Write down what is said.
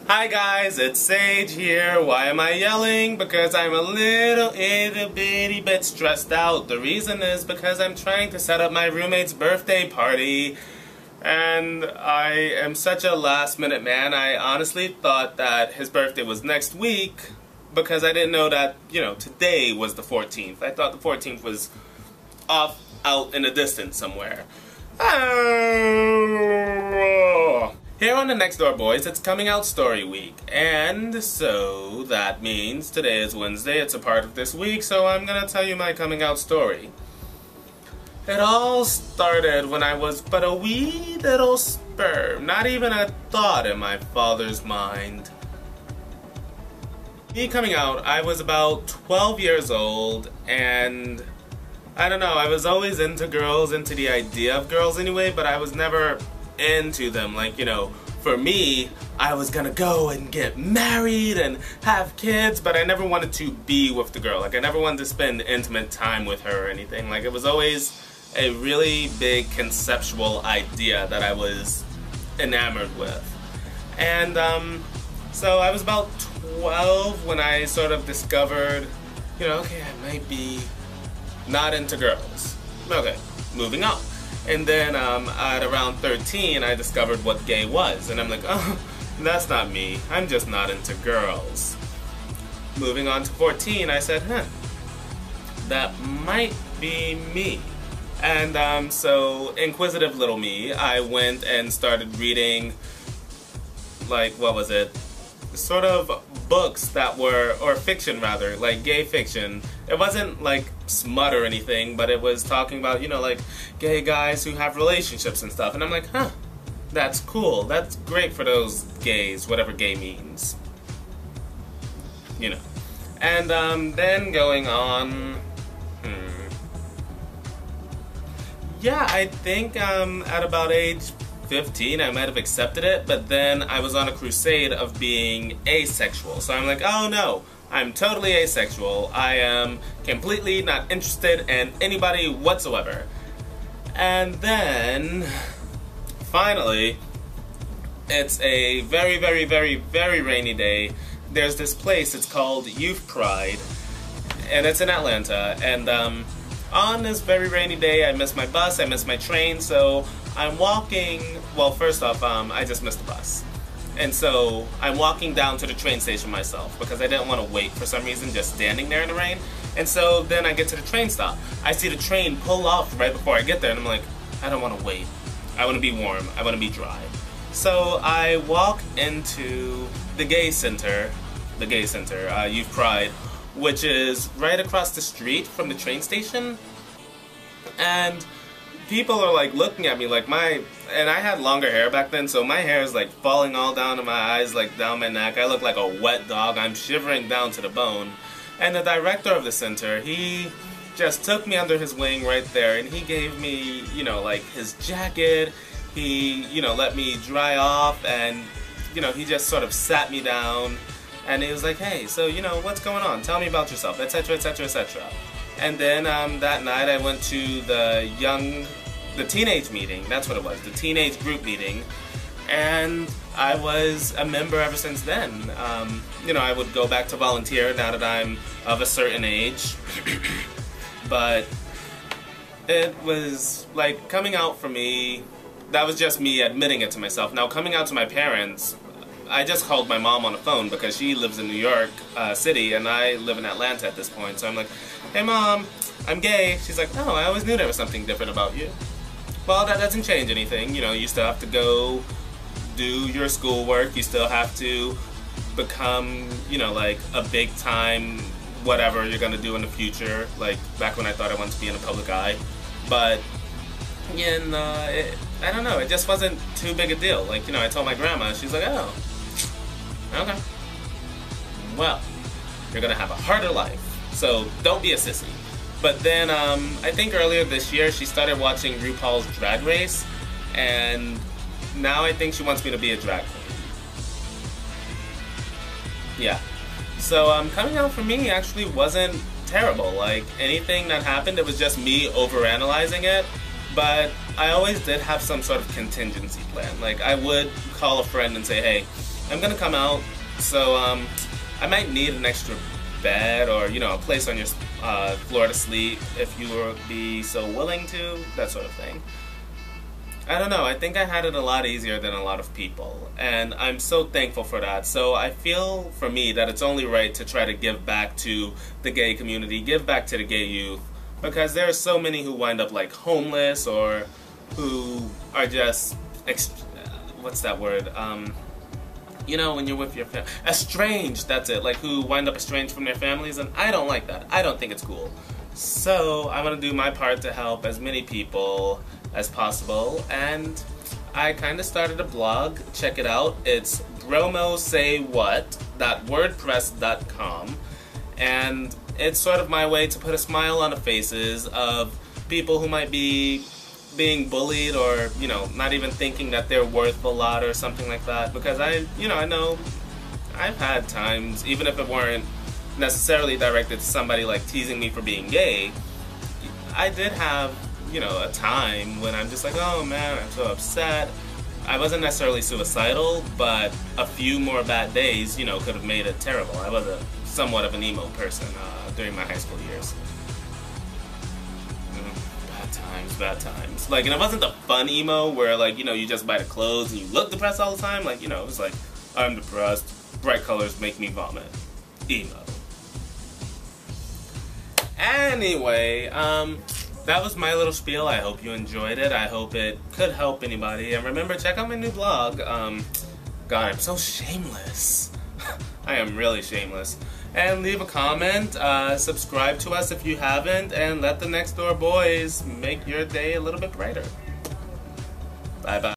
Hi guys, it's Sage here. Why am I yelling? Because I'm a little bitty bit stressed out. The reason is because I'm trying to set up my roommate's birthday party. And I am such a last minute man. I honestly thought that his birthday was next week because I didn't know that, today was the 14th. I thought the 14th was off out in the distance somewhere. Here on the Next Door Boys, it's Coming Out Story Week, and so that means today is Wednesday, it's a part of this week, so I'm gonna tell you my coming out story. It all started when I was but a wee little sperm, not even a thought in my father's mind. Me coming out, I was about 12 years old, and I don't know, I was always into girls, into the idea of girls anyway, but I was never into them. Like, for me, I was gonna go and get married and have kids, but I never wanted to be with the girl. Like, I never wanted to spend intimate time with her or anything. Like, it was always a really big conceptual idea that I was enamored with. And, so I was about 12 when I sort of discovered, okay, I might be not into girls. Okay, moving on. And then at around 13, I discovered what gay was. And I'm like, oh, that's not me. I'm just not into girls. Moving on to 14, I said, that might be me. And so, inquisitive little me, I went and started reading, like, what was it? Sort of books that were, or fiction rather, like gay fiction. It wasn't like smut or anything, but it was talking about, like gay guys who have relationships and stuff. And I'm like, that's cool. That's great for those gays, whatever gay means. And then going on, yeah, I think at about age 15, I might have accepted it, but then I was on a crusade of being asexual. So I'm like, oh no, I'm totally asexual. I am completely not interested in anybody whatsoever. And then, finally, it's a very, very, very, very rainy day. There's this place, it's called Youth Pride, and it's in Atlanta. And on this very rainy day, I missed my bus, I missed my train, so I'm walking, well, first off, I just missed the bus. And so I'm walking down to the train station myself because I didn't want to wait for some reason, just standing there in the rain. And so then I get to the train stop. I see the train pull off right before I get there, and I'm like, I don't want to wait. I want to be warm. I want to be dry. So I walk into the gay center, Youth Pride, which is right across the street from the train station. And people are like looking at me like and I had longer hair back then, so my hair is like falling all down to my eyes, like down my neck. I look like a wet dog. I'm shivering down to the bone. And the director of the center, he just took me under his wing right there, and he gave me, like his jacket. He, let me dry off, and, he just sort of sat me down, and he was like, hey, so, what's going on? Tell me about yourself, etc., etc., etc. And then that night I went to the teenage meeting, that's what it was, the teenage group meeting, and I was a member ever since then. I would go back to volunteer now that I'm of a certain age, but it was like coming out for me, that was just me admitting it to myself. Now coming out to my parents, I just called my mom on the phone because she lives in New York City and I live in Atlanta at this point. So I'm like, hey mom, I'm gay. She's like, oh, I always knew there was something different about you. Well, that doesn't change anything. You still have to go do your schoolwork. You still have to become, like a big time whatever you're gonna do in the future. Like back when I thought I wanted to be in the public eye. But, I don't know, it just wasn't too big a deal. Like, I told my grandma, she's like, oh, okay. Well, you're gonna have a harder life, so don't be a sissy. But then, I think earlier this year, she started watching RuPaul's Drag Race, and now I think she wants me to be a drag queen. Yeah. So, coming out for me actually wasn't terrible. Like, anything that happened, it was just me overanalyzing it. But I always did have some sort of contingency plan. Like, I would call a friend and say, hey, I'm gonna come out, so I might need an extra bed or, you know, a place on your floor to sleep if you would be so willing to, that sort of thing. I don't know, I think I had it a lot easier than a lot of people, and I'm so thankful for that. So I feel, for me, that it's only right to try to give back to the gay community, give back to the gay youth, because there are so many who wind up like homeless or who are just, what's that word? You know, when you're with your family, estranged, that's it, like who wind up estranged from their families, and I don't like that. I don't think it's cool. So I want to do my part to help as many people as possible, and I kind of started a blog. Check it out. It's bromosaywhat.wordpress.com, and it's sort of my way to put a smile on the faces of people who might be being bullied or, you know, not even thinking that they're worth a lot or something like that, because I know I've had times, even if it weren't necessarily directed to somebody like teasing me for being gay, I did have, you know, a time when I'm just like, oh man, I'm so upset. I wasn't necessarily suicidal, but a few more bad days, you know, could have made it terrible. I was somewhat of an emo person during my high school years. Bad times. Like, and it wasn't the fun emo where, like, you know, you just buy the clothes and you look depressed all the time. Like, you know, it was like, I'm depressed, bright colors make me vomit. Emo. Anyway, that was my little spiel. I hope you enjoyed it. I hope it could help anybody. And remember, check out my new blog. God, I'm so shameless. I am really shameless. And leave a comment, subscribe to us if you haven't, and let the Next Door Boys make your day a little bit brighter. Bye-bye.